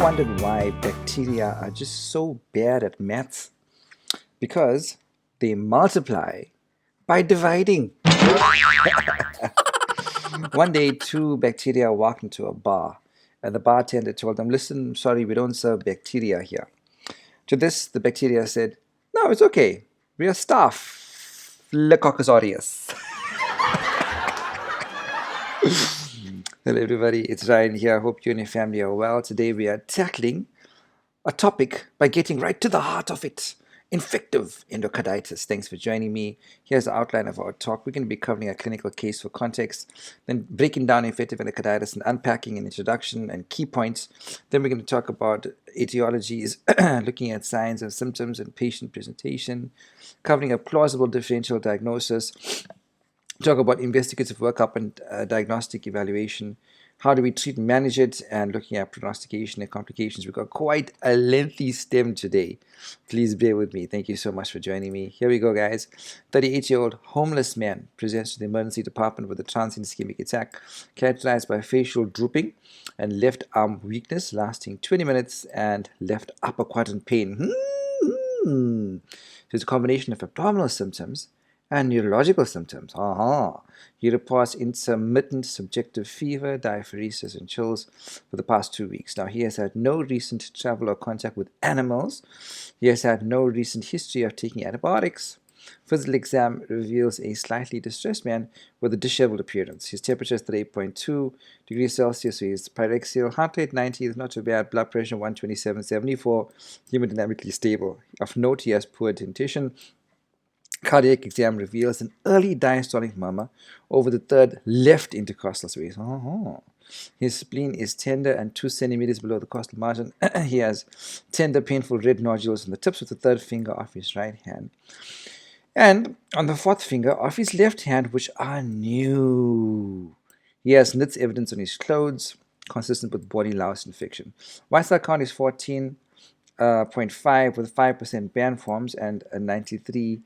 wondered why bacteria are just so bad at maths? Because they multiply by dividing. One day, two bacteria walked into a bar, and the bartender told them, "Listen, sorry, we don't serve bacteria here." To this, the bacteria said, "No, it's okay. We are staff. Lecoccus aureus." Hello, everybody. It's Ryan here. I hope you and your family are well. Today, we are tackling a topic by getting right to the heart of it. Infective endocarditis. Thanks for joining me. Here's the outline of our talk. We're going to be covering a clinical case for context, then breaking down infective endocarditis and unpacking an introduction and key points. Then we're going to talk about etiologies, looking at signs and symptoms and patient presentation, covering a plausible differential diagnosis, talk about investigative workup and diagnostic evaluation. How do we treat and manage it? And looking at prognostication and complications. We've got quite a lengthy stem today. Please bear with me. Thank you so much for joining me. Here we go, guys. 38-year-old homeless man presents to the emergency department with a transient ischemic attack characterized by facial drooping and left arm weakness lasting 20 minutes and left upper quadrant pain. So it's a combination of abdominal symptoms and neurological symptoms. He reports intermittent subjective fever, diaphoresis, and chills for the past 2 weeks. Now, he has had no recent travel or contact with animals. He has had no recent history of taking antibiotics. Physical exam reveals a slightly distressed man with a disheveled appearance. His temperature is 38.2 degrees Celsius, so his pyrexial heart rate 90 is not too bad, blood pressure 127/74, hemodynamically stable. Of note, he has poor dentition. Cardiac exam reveals an early diastolic murmur over the third left intercostal space. His spleen is tender and 2 centimeters below the costal margin. He has tender, painful red nodules on the tips of the third finger of his right hand and on the fourth finger of his left hand, which are new. He has nits evidence on his clothes, consistent with body louse infection. White cell count is 14.5 with 5% band forms and a 93%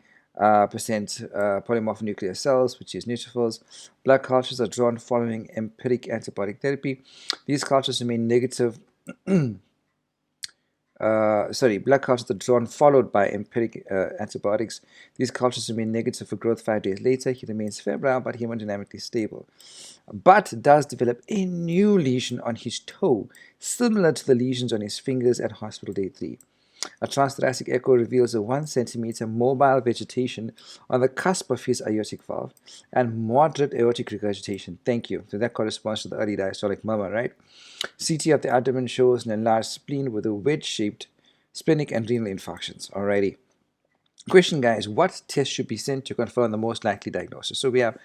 polymorph nuclear cells, which is neutrophils. Blood cultures are drawn following empiric antibiotic therapy. These cultures remain negative. Blood cultures are drawn followed by empiric antibiotics. These cultures remain negative for growth 5 days later. He remains febrile but hemodynamically stable, but does develop a new lesion on his toe, similar to the lesions on his fingers at hospital day 3. A transthoracic echo reveals a 1 centimeter mobile vegetation on the cusp of his aortic valve and moderate aortic regurgitation. Thank you. So that corresponds to the early diastolic murmur, right? CT of the abdomen shows an enlarged spleen with a wedge-shaped splenic and renal infarctions. Alrighty. Question, guys, what test should be sent to confirm the most likely diagnosis? So we have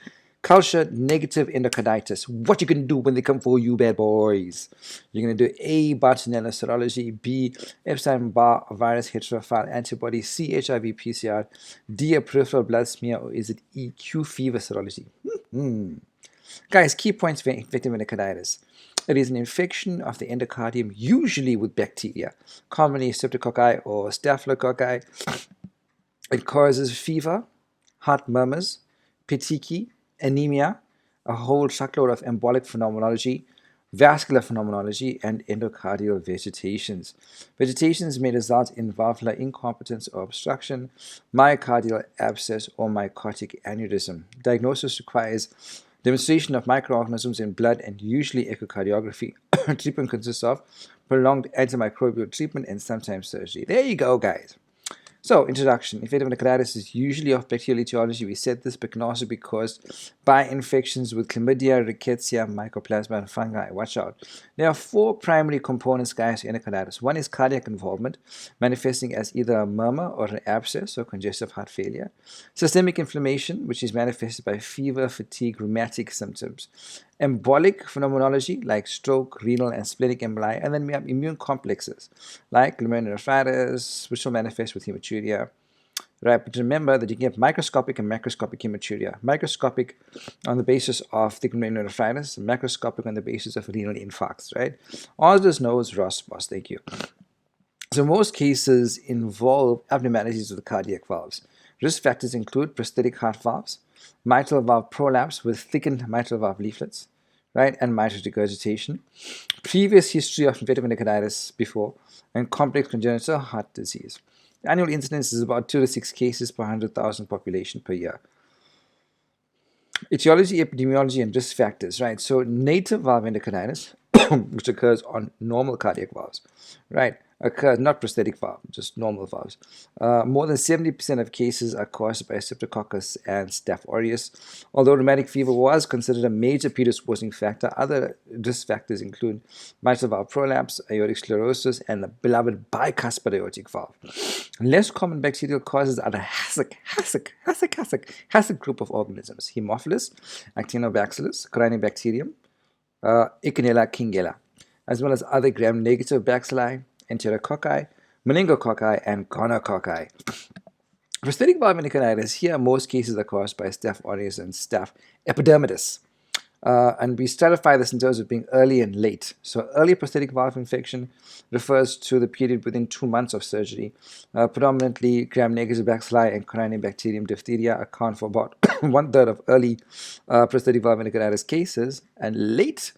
culture negative endocarditis. What you can do when they come for you, bad boys? You're going to do A, Bartonella serology, B, Epstein-Barr virus heterophile antibody, C, HIV PCR, D, a peripheral blood smear, or is it E, Q fever serology? Guys, key points for infective endocarditis. It is an infection of the endocardium, usually with bacteria, commonly streptococci or staphylococci. It causes fever, heart murmurs, petechiae, anemia, a whole truckload of embolic phenomenology, vascular phenomenology, and endocardial vegetations. Vegetations may result in valvular incompetence or obstruction, myocardial abscess, or myocardic aneurysm. Diagnosis requires demonstration of microorganisms in blood and usually echocardiography. Treatment consists of prolonged antimicrobial treatment and sometimes surgery. There you go, guys. So, introduction. Infective endocarditis is usually of bacterial etiology. We said this, but can also be caused by infections with chlamydia, rickettsia, mycoplasma, and fungi. Watch out. There are 4 primary components, guys, to endocarditis. One is cardiac involvement, manifesting as either a murmur or an abscess or congestive heart failure. Systemic inflammation, which is manifested by fever, fatigue, rheumatic symptoms. Embolic phenomenology like stroke, renal, and splenic emboli, and then we have immune complexes like glomerulonephritis, which will manifest with hematuria. Right, but remember that you can have microscopic and macroscopic hematuria. Microscopic on the basis of the glomerulonephritis, and macroscopic on the basis of renal infarcts. Right, all this knows Ross boss. Thank you. So most cases involve abnormalities of the cardiac valves. Risk factors include prosthetic heart valves, mitral valve prolapse with thickened mitral valve leaflets, right, and mitral regurgitation. Previous history of infective endocarditis before, and complex congenital heart disease. The annual incidence is about 2 to 6 cases per 100,000 population per year. Etiology, epidemiology, and risk factors, right? So native valve endocarditis, which occurs on normal cardiac valves, right? Occurs not prosthetic valve, just normal valves. More than 70% of cases are caused by Streptococcus and Staph aureus. Although rheumatic fever was considered a major predisposing factor, other risk factors include mitral valve prolapse, aortic sclerosis, and the beloved bicuspid aortic valve. Less common bacterial causes are the HASSIC group of organisms: Haemophilus, Actinobacillus, Corynebacterium, Echinella kingella, as well as other gram-negative bacilli, enterococci, meningococci, and gonococci. Prosthetic valve endocarditis, here most cases are caused by Staph aureus and Staph epidermidis. And we stratify this in terms of being early and late. So early prosthetic valve infection refers to the period within 2 months of surgery. Predominantly gram-negative bacilli and Corynebacterium diphtheria account for about 1/3 of early prosthetic valve endocarditis cases, and late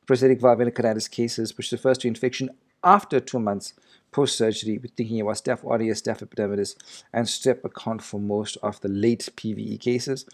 prosthetic valve endocarditis cases, which refers to infection after 2 months post-surgery. We're thinking about Staph aureus, Staph epidermidis, and strep account for most of the late PVE cases.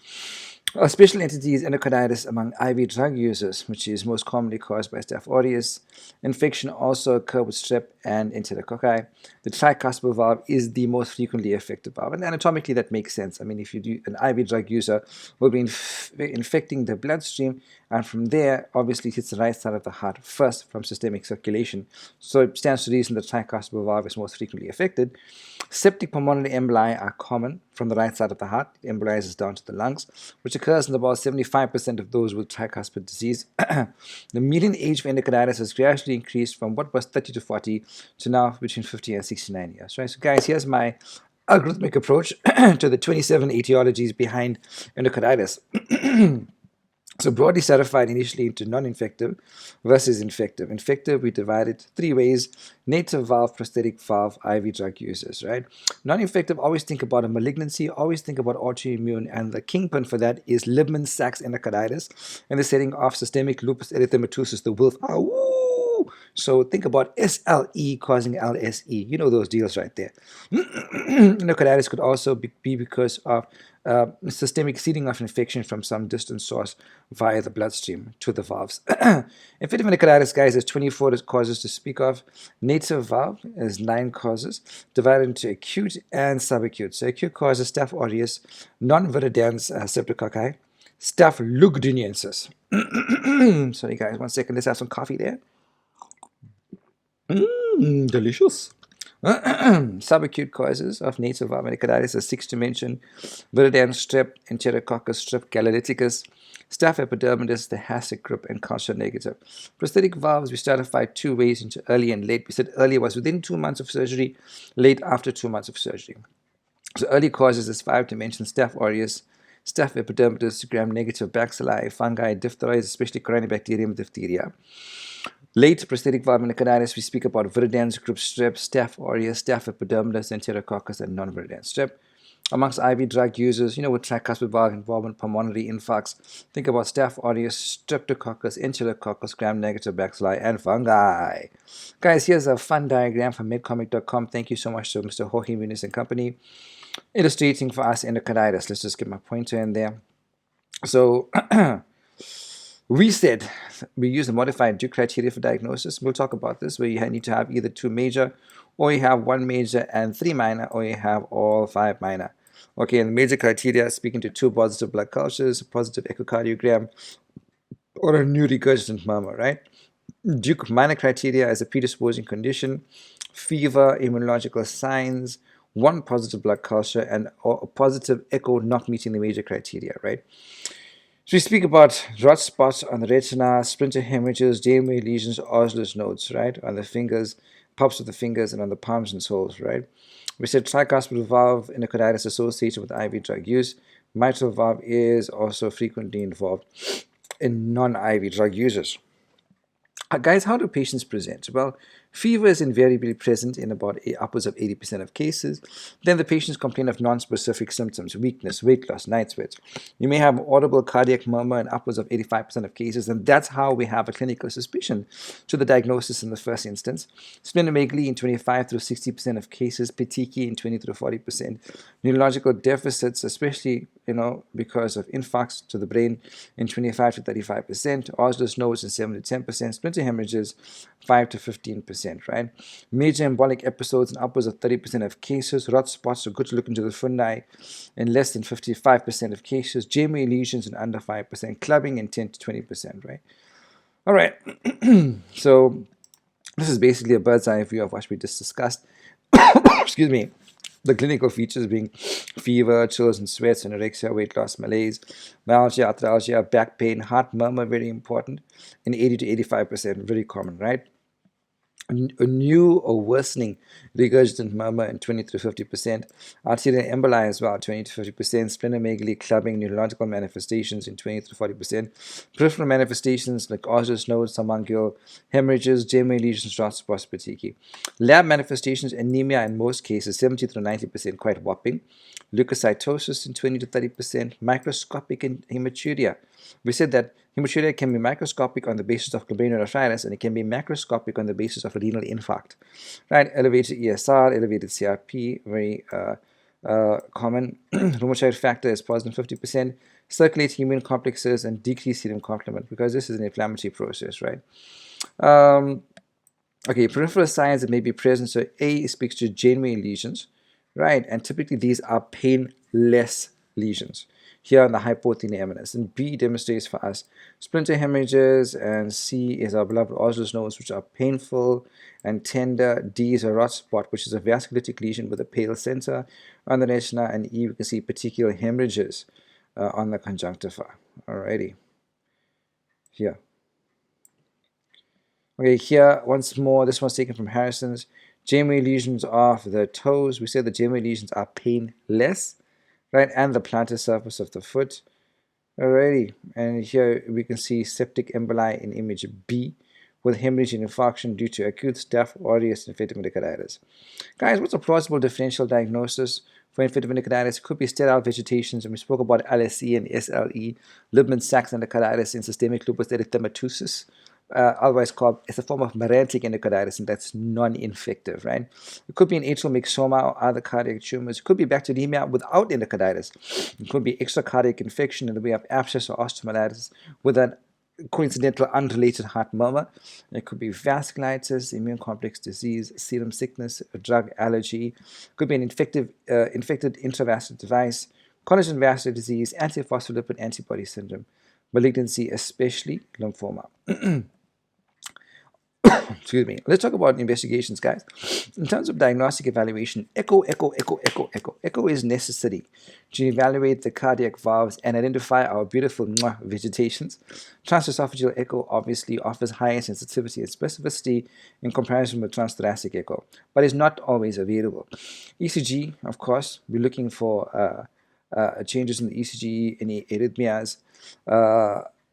A special entity is endocarditis among IV drug users, which is most commonly caused by Staph aureus. Infection also occurs with strep and enterococci. The tricuspid valve is the most frequently affected valve, and anatomically that makes sense. I mean, if you do an IV drug user, will be infecting the bloodstream, and from there, obviously, it hits the right side of the heart first from systemic circulation. So it stands to reason the tricuspid valve is most frequently affected. Septic pulmonary emboli are common from the right side of the heart. It embolizes down to the lungs, which occurs in about 75% of those with tricuspid disease. The median age for endocarditis has gradually increased from what was 30 to 40 to now between 50 and 69 years. Right? So guys, here's my algorithmic approach to the 27 etiologies behind endocarditis. So broadly stratified initially into non-infective versus infective. Infective, we divided 3 ways: native valve, prosthetic valve, IV drug users, right? Non-infective, always think about a malignancy, always think about autoimmune, and the kingpin for that is Libman-Sachs endocarditis in the setting of systemic lupus erythematosus, the Wilf. So think about SLE causing LSE. You know those deals right there. Endocarditis could also be because of systemic seeding of infection from some distant source via the bloodstream to the valves. Infective endocarditis, guys, has 24 causes to speak of. Native valve has 9 causes, divided into acute and subacute. So acute causes: Staph aureus, non-viridans streptococci, Staph lugdunensis. Sorry, guys, 1 second. Let's have some coffee there. Delicious. Subacute causes of native valve endocarditis are 6 to mention: Viridan strep, Enterococcus strep galalyticus, Staph epidermidis, the HASSIC group, and culture negative. Prosthetic valves, we stratified 2 ways into early and late. We said early was within 2 months of surgery, late after 2 months of surgery. So early causes is 5 to mention: Staph aureus, Staph epidermidis, gram-negative bacilli, fungi, diphtheroids, especially Corynebacterium diphtheria. Late prosthetic valve endocarditis, we speak about viridans group strep, Staph aureus, Staph epidermidis, Enterococcus, and non-viridans strep. Amongst IV drug users, with tricuspid valve involvement, pulmonary infarcts, think about Staph aureus, Streptococcus, Enterococcus, gram-negative bacilli, and fungi. Guys, here's a fun diagram from medcomic.com. Thank you so much to Mr. Jorge Muniz and company, illustrating for us endocarditis. Let's just get my pointer in there. So we said we use the modified Duke criteria for diagnosis. We'll talk about this, where you need to have either 2 major, or you have 1 major and 3 minor, or you have all 5 minor. Okay, and the major criteria, speaking to 2 positive blood cultures, positive echocardiogram, or a new regurgitant murmur, right? Duke minor criteria is a predisposing condition, fever, immunological signs, 1 positive blood culture, and a positive echo not meeting the major criteria, right? So we speak about rot spots on the retina, splinter hemorrhages, Janeway lesions, Osler's nodes, right? On the fingers, palps of the fingers, and on the palms and soles, right? We said tricuspid valve endocarditis associated with IV drug use. Mitral valve is also frequently involved in non-IV drug users. Guys, how do patients present? Well, Fever is invariably present in about upwards of 80% of cases. Then the patients complain of non-specific symptoms, weakness, weight loss, night sweats. You may have audible cardiac murmur in upwards of 85% of cases, and that's how we have a clinical suspicion to the diagnosis in the first instance. Splenomegaly in 25 through 60% of cases, petechiae in 20 through 40%. Neurological deficits, especially because of infarcts to the brain, in 25 to 35%. Osler's nodes in 7 to 10%. Splinter hemorrhages, 5 to 15%, right? Major embolic episodes in upwards of 30% of cases. Rot spots, so good to look into the fundi, in less than 55% of cases. JMA lesions in under 5%. Clubbing in 10 to 20%, right? All right. So this is basically a bird's eye view of what we just discussed. Excuse me. The clinical features being fever, chills and sweats, anorexia, weight loss, malaise, myalgia, arthralgia, back pain, heart murmur, very important, in 80 to 85%, very common, right? A new or worsening regurgitant murmur in 20 to 50%, arterial emboli as well, 20 to 50%, splenomegaly, clubbing, neurological manifestations in 20 to 40%, peripheral manifestations like Osler's nodes, subungual hemorrhages, JMA lesions, rot spots, petechiae. Lab manifestations, anemia in most cases, 70 to 90%, quite whopping. Leukocytosis in 20 to 30%, microscopic hematuria. We said that hematuria can be microscopic on the basis of glomerulonephritis, and it can be macroscopic on the basis of a renal infarct. Right? Elevated ESR, elevated CRP, very common. Rheumatoid factor is positive 50%. Circulating immune complexes and decreased serum complement, because this is an inflammatory process, right? Okay, peripheral signs that may be present. So A speaks to JMA lesions, right? And typically these are painless lesions here on the hypotheneminous. And B demonstrates for us splinter hemorrhages, and C is our beloved Osler's nodes, which are painful and tender. D is a rot spot, which is a vasculitic lesion with a pale center on the retina, and E we can see particular hemorrhages on the conjunctiva. Alrighty, here. Okay, here once more, this one's taken from Harrison's. JMA lesions of the toes. We said the JMA lesions are painless, right? And the plantar surface of the foot. Alrighty, and here we can see septic emboli in image B with hemorrhage and infarction due to acute staph aureus infective endocarditis. Guys, what's a plausible differential diagnosis for infective endocarditis? It could be sterile vegetations, and we spoke about LSE and SLE, Liebman-Sachs endocarditis, and systemic lupus erythematosus. Otherwise called, it's a form of merantic endocarditis, and that's non-infective, right? It could be an atrial myxoma or other cardiac tumors. It could be bacteremia without endocarditis. It could be extracardiac infection in the way of abscess or osteomyelitis with an coincidental unrelated heart murmur. It could be vasculitis, immune complex disease, serum sickness, a drug allergy. It could be an infected intravascular device, collagen vascular disease, antiphospholipid antibody syndrome, malignancy, especially lymphoma. Excuse me. Let's talk about investigations, guys. In terms of diagnostic evaluation, echo is necessary to evaluate the cardiac valves and identify our beautiful vegetations. Transesophageal echo obviously offers higher sensitivity and specificity in comparison with transthoracic echo, but is not always available. ECG, of course, we're looking for changes in the ECG, any arrhythmias.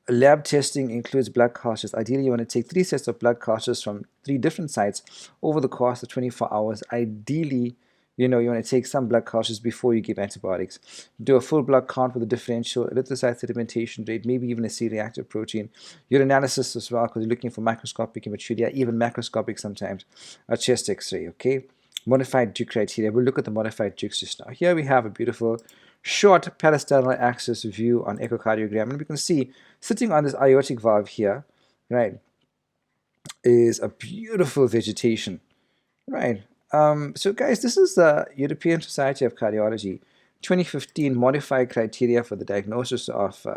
Lab testing includes blood cultures. Ideally, you want to take 3 sets of blood cultures from 3 different sites over the course of 24 hours. Ideally, you want to take some blood cultures before you give antibiotics. Do a full blood count with a differential, erythrocyte sedimentation rate, maybe even a C-reactive protein. Urinalysis as well, because you're looking for microscopic hematuria, even macroscopic sometimes, a chest x-ray, okay? Modified Duke criteria. We'll look at the modified Dukes just now. Here we have a beautiful short parasternal axis view on echocardiogram, and we can see sitting on this aortic valve here, right, is a beautiful vegetation, right? So guys, this is the European Society of Cardiology 2015 modified criteria for the diagnosis of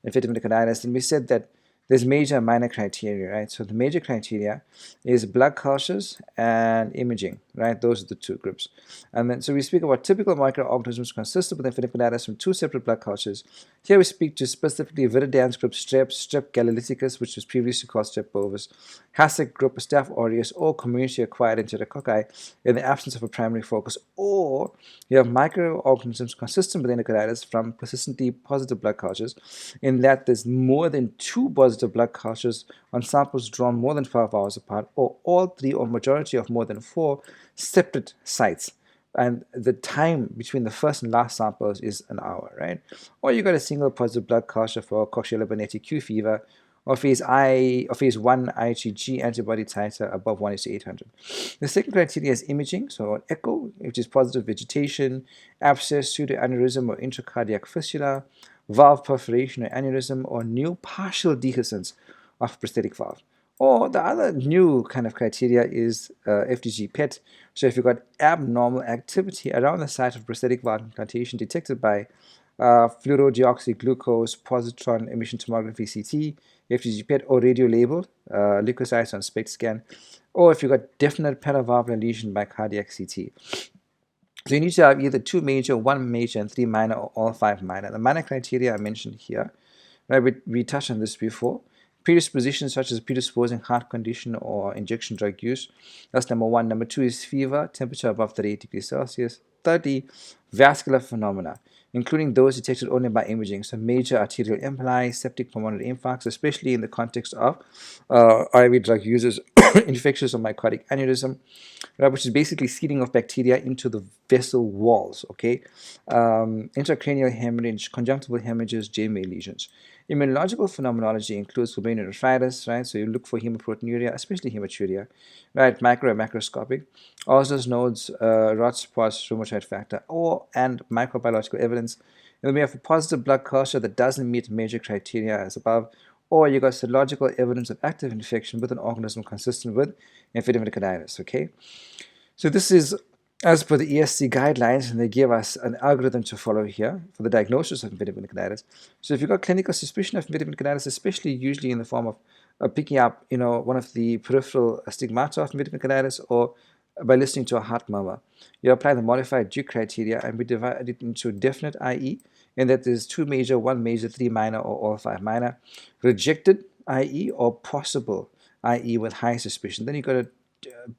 infective endocarditis, and we said that there's major and minor criteria, right? So the major criteria is blood cultures and imaging, right? Those are the 2 groups. And then, so we speak about typical microorganisms consistent with infective endocarditis from 2 separate blood cultures. Here we speak to specifically Viridans group strep, strep galelicticus, which was previously called strep bovis, Hasek group, staph aureus, or community-acquired enterococci in the absence of a primary focus, or you have microorganisms consistent with endocarditis from persistently positive blood cultures, in that there's more than 2 positive blood cultures on samples drawn more than 12 hours apart, or all 3 or majority of more than 4 separate sites. And the time between the first and last samples is an hour, right? Or you got a single positive blood culture for Coxiella burnetii Q fever, or phase 1 IgG antibody titer above 1:800. The second criteria is imaging, so an echo, which is positive vegetation, abscess, pseudoaneurysm or intracardiac fistula, valve perforation or aneurysm, or new partial dehiscence of prosthetic valve. Or the other new kind of criteria is FDG PET. So if you've got abnormal activity around the site of prosthetic valve implantation detected by fluorodeoxyglucose positron emission tomography CT, FDG PET, or radio labeled leukocytes on SPECT scan, or if you've got definite paravalvular lesion by cardiac CT. So you need to have either 2 major, 1 major, and 3 minor, or all 5 minor. The minor criteria I mentioned here, right? We touched on this before. Predispositions such as predisposing heart condition or injection drug use. That's number 1. Number 2 is fever, temperature above 38 degrees Celsius. Thirdly, vascular phenomena, including those detected only by imaging. So major arterial emboli, septic pulmonary infarcts, especially in the context of IV drug users, infectious or myocardic aneurysm, right, which is basically seeding of bacteria into the vessel walls, okay? Intracranial hemorrhage, conjunctival hemorrhages, JMA lesions. Immunological phenomenology includes glomerulonephritis, right? So you look for hemoproteinuria, especially hematuria, right? Micro and macroscopic. Osler's nodes, rod spots, rheumatoid factor, and microbiological evidence. And then we have a positive blood culture that doesn't meet major criteria as above, or you got serological evidence of active infection with an organism consistent with infective endocarditis, okay? So this is as per the ESC guidelines, and they give us an algorithm to follow here for the diagnosis of infective endocarditis. So if you've got clinical suspicion of infective endocarditis, especially usually in the form of picking up, one of the peripheral stigmata of infective endocarditis, or by listening to a heart murmur, you apply the modified Duke criteria, and we divide it into definite, i.e., and that there's 2 major, 1 major, 3 minor, or all 5 minor. Rejected, i.e., or possible, i.e., with high suspicion. Then you've got to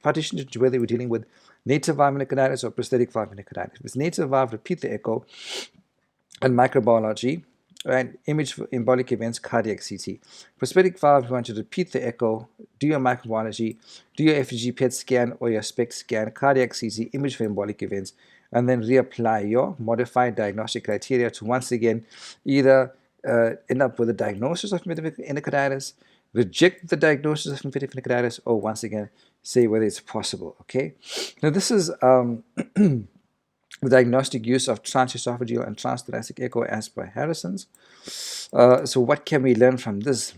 partition it to whether we're dealing with native valve endocarditis or prosthetic valve endocarditis. If it's native valve, repeat the echo and microbiology, right? Image for embolic events, cardiac CT. Prosthetic valve, you want to repeat the echo, do your microbiology, do your FDG PET scan or your SPECT scan, cardiac CT, image for embolic events, and then reapply your modified diagnostic criteria to once again either end up with a diagnosis of infective endocarditis, reject the diagnosis of infective endocarditis, or once again say whether it's possible. Okay, now this is the diagnostic use of transesophageal and transthoracic echo as per Harrison's. So what can we learn from this?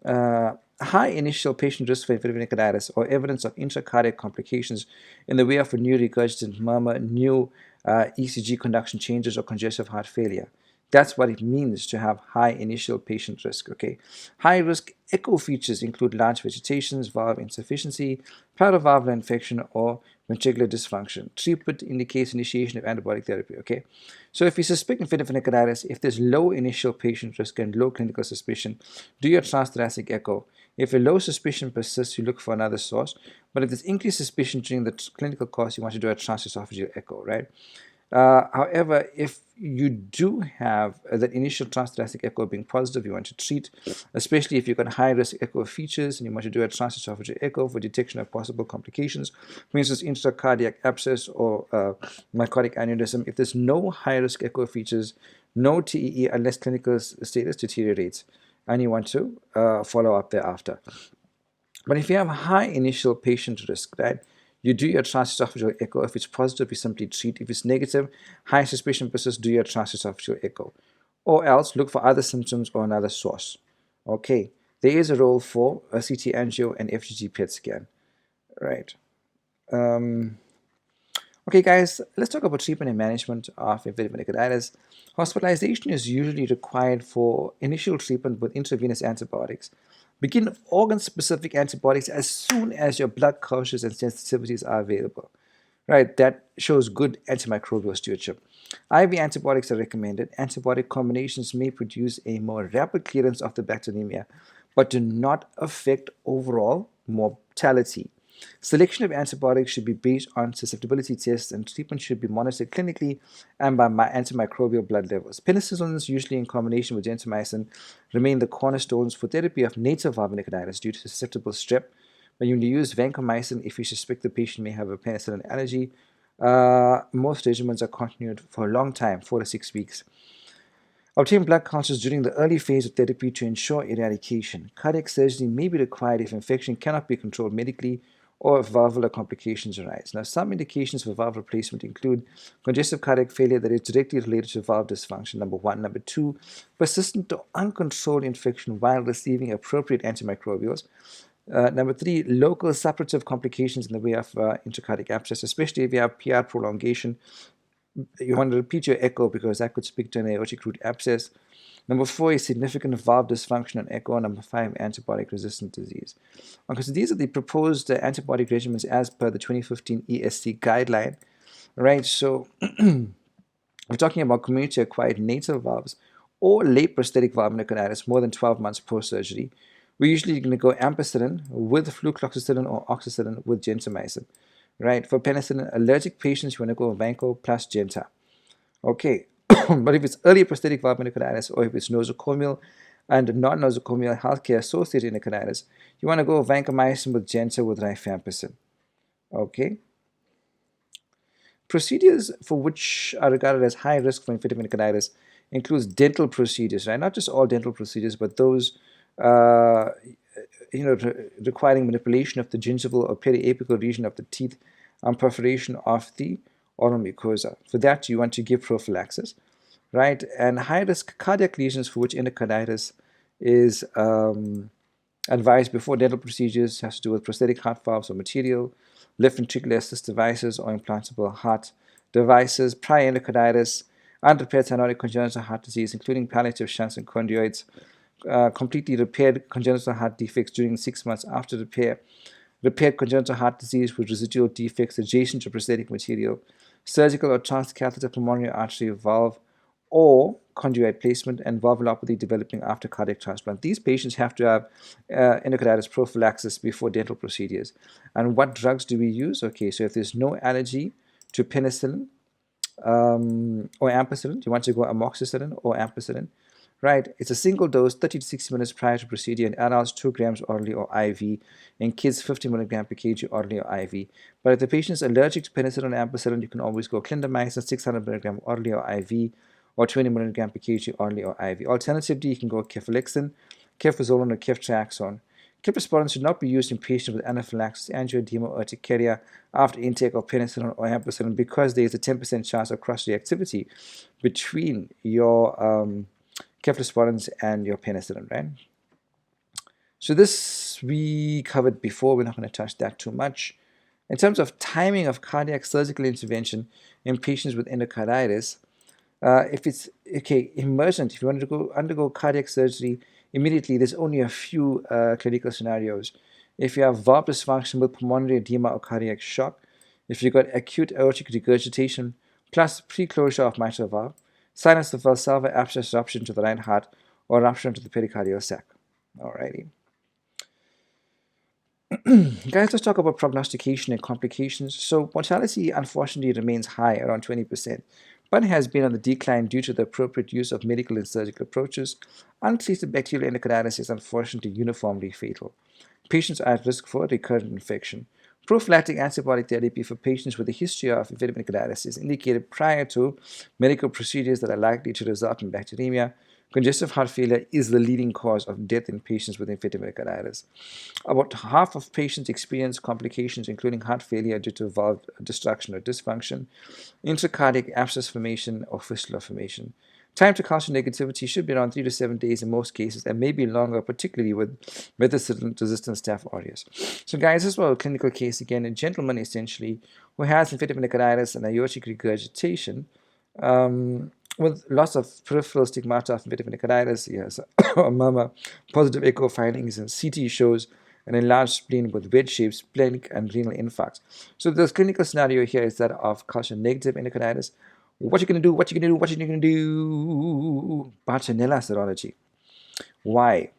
High initial patient risk for infective endocarditis or evidence of intracardiac complications in the way of a new regurgitant murmur, new ECG conduction changes, or congestive heart failure. That's what it means to have high initial patient risk, okay? High risk echo features include large vegetations, valve insufficiency, paravalvular infection, or ventricular dysfunction. Treatment indicates initiation of antibiotic therapy, okay? So if you suspect infective endocarditis, if there's low initial patient risk and low clinical suspicion, do your transthoracic echo. If a low suspicion persists, you look for another source. But if there's increased suspicion during the clinical course, you want to do a transesophageal echo, right? However, if you do have that initial transthoracic echo being positive, you want to treat, especially if you've got high-risk echo features and you want to do a transesophageal echo for detection of possible complications, for instance, intracardiac abscess or myocardic aneurysm. If there's no high-risk echo features, no TEE unless clinical status deteriorates, and you want to follow up thereafter. But if you have high initial patient risk, right, you do your transesophageal echo. If it's positive, you simply treat. If it's negative, high suspicion persists, do your transesophageal echo. Or else look for other symptoms or another source. Okay, there is a role for a CT angio and FDG PET scan. Right. Okay, guys, let's talk about treatment and management of infective endocarditis. Hospitalization is usually required for initial treatment with intravenous antibiotics. Begin organ-specific antibiotics as soon as your blood cultures and sensitivities are available. Right, that shows good antimicrobial stewardship. IV antibiotics are recommended. Antibiotic combinations may produce a more rapid clearance of the bacteremia, but do not affect overall mortality. Selection of antibiotics should be based on susceptibility tests, and treatment should be monitored clinically and by antimicrobial blood levels. Penicillins, usually in combination with gentamicin, remain the cornerstones for therapy of native valve endocarditis due to susceptible strep. When you use vancomycin, if you suspect the patient may have a penicillin allergy, most regimens are continued for a long time, 4 to 6 weeks. Obtain blood cultures during the early phase of therapy to ensure eradication. Cardiac surgery may be required if infection cannot be controlled medically or if valvular complications arise. Now, some indications for valve replacement include congestive cardiac failure that is directly related to valve dysfunction, number one. Number two, persistent or uncontrolled infection while receiving appropriate antimicrobials. Number three, local suppurative complications in the way of intracardiac abscess, especially if you have PR prolongation. You want to repeat your echo because that could speak to an aortic root abscess. Number four is significant valve dysfunction on echo. Number five, antibiotic-resistant disease. Okay, so these are the proposed antibiotic regimens as per the 2015 ESC guideline, right? So we're talking about community-acquired native valves or late prosthetic valve endocarditis more than 12 months post-surgery. We're usually going to go ampicillin with flucloxacillin or oxacillin with gentamicin. Right, for penicillin allergic patients, you want to go vanco plus genta. Okay, but if it's early prosthetic valve endocarditis or if it's nosocomial and non-nosocomial healthcare associated endocarditis, you want to go vancomycin with genta with rifampicin. Okay. Procedures for which are regarded as high risk for infective endocarditis includes dental procedures, right? Not just all dental procedures, but those requiring manipulation of the gingival or periapical region of the teeth and perforation of the oral mucosa. For that, you want to give prophylaxis, right? And high-risk cardiac lesions for which endocarditis is advised before dental procedures has to do with prosthetic heart valves or material, left ventricular assist devices or implantable heart devices, prior endocarditis, unrepaired cyanotic congenital heart disease, including palliative shunts and conduits, completely repaired congenital heart defects during 6 months after repair, repaired congenital heart disease with residual defects adjacent to prosthetic material, surgical or transcatheter pulmonary artery valve or conduit placement, and valvulopathy developing after cardiac transplant. These patients have to have endocarditis prophylaxis before dental procedures. And what drugs do we use? Okay, so if there's no allergy to penicillin or ampicillin, you want to go amoxicillin or ampicillin. Right, it's a single dose, 30 to 60 minutes prior to procedure in adults, 2 grams orally or IV. In kids, 50 milligram per kg orally or IV. But if the patient is allergic to penicillin or ampicillin, you can always go clindamycin, 600 milligram orally or IV, or 20 milligram per kg orally or IV. Alternatively, you can go cefalexin, cefazolin, or ceftriaxone. Cephalosporin should not be used in patients with anaphylaxis, angioedema, or urticaria after intake of penicillin or ampicillin because there is a 10% chance of cross-reactivity between your cephalosporins and your penicillin, right? So this we covered before. We're not going to touch that too much. In terms of timing of cardiac surgical intervention in patients with endocarditis, if it's emergent, if you want to undergo cardiac surgery immediately, there's only a few clinical scenarios. If you have valve dysfunction with pulmonary edema or cardiac shock, if you've got acute aortic regurgitation plus pre-closure of mitral valve, sinus of valsalva abscess rupture to the right heart, or rupture into the pericardial sac. Alrighty. Guys, let's talk about prognostication and complications. So mortality unfortunately remains high, around 20%, but has been on the decline due to the appropriate use of medical and surgical approaches. Untreated bacterial endocarditis is unfortunately uniformly fatal. Patients are at risk for recurrent infection. Prophylactic antibiotic therapy for patients with a history of infective endocarditis is indicated prior to medical procedures that are likely to result in bacteremia. Congestive heart failure is the leading cause of death in patients with infective endocarditis. About half of patients experience complications including heart failure due to valve destruction or dysfunction, intracardiac abscess formation, or fistula formation. Time to calcium negativity should be around 3 to 7 days in most cases and may be longer, particularly with methicillin-resistant Staph aureus. So guys, this was a clinical case again, a gentleman essentially who has infective endocarditis and aortic regurgitation with lots of peripheral stigmata of infective endocarditis. He has a murmur, positive echo findings, and CT shows an enlarged spleen with wedge-shaped splenic and renal infarcts. So the clinical scenario here is that of calcium-negative endocarditis. What you gonna do? What you gonna do? What you gonna do? Bartonella serology. Why?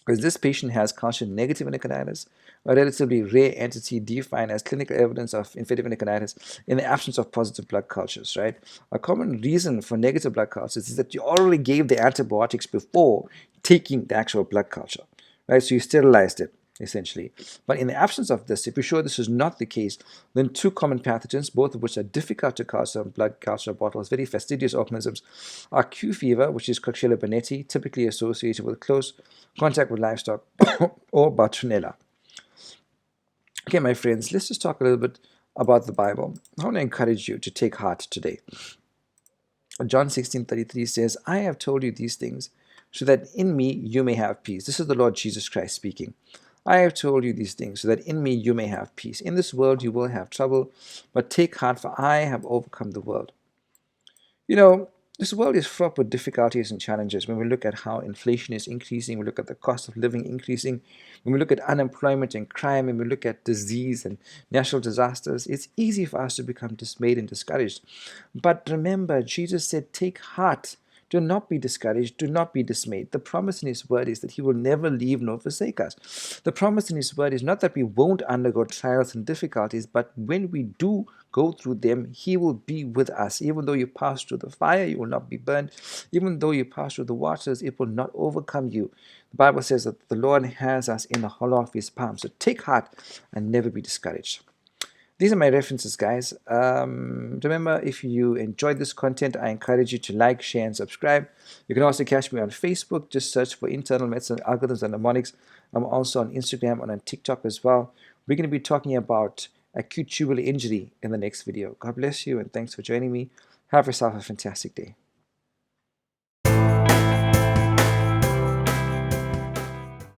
Because this patient has culture-negative endocarditis, a relatively rare entity defined as clinical evidence of infective endocarditis in the absence of positive blood cultures, right? A common reason for negative blood cultures is that you already gave the antibiotics before taking the actual blood culture, right? So you sterilized it, essentially. But in the absence of this, if you're sure this is not the case, then two common pathogens, both of which are difficult to culture on blood culture bottles, very fastidious organisms, are Q fever, which is Coxiella burnetii, typically associated with close contact with livestock, or Bartonella. Okay, my friends, let's just talk a little bit about the Bible. I want to encourage you to take heart today. John 16:33 says, I have told you these things so that in me you may have peace. This is the Lord Jesus Christ speaking. I have told you these things so that in me you may have peace. In this world you will have trouble, but take heart, for I have overcome the world. You know, this world is fraught with difficulties and challenges. When we look at how inflation is increasing, we look at the cost of living increasing, when we look at unemployment and crime, when we look at disease and natural disasters, it's easy for us to become dismayed and discouraged. But remember, Jesus said, take heart. Do not be discouraged. Do not be dismayed. The promise in His word is that He will never leave nor forsake us. The promise in His word is not that we won't undergo trials and difficulties, but when we do go through them, He will be with us. Even though you pass through the fire, you will not be burned. Even though you pass through the waters, it will not overcome you. The Bible says that the Lord has us in the hollow of His palm. So take heart and never be discouraged. These are my references, guys. Remember, if you enjoyed this content, I encourage you to like, share, and subscribe. You can also catch me on Facebook. Just search for Internal Medicine Algorithms and Mnemonics. I'm also on Instagram and on TikTok as well. We're going to be talking about acute tubular injury in the next video. God bless you, and thanks for joining me. Have yourself a fantastic day.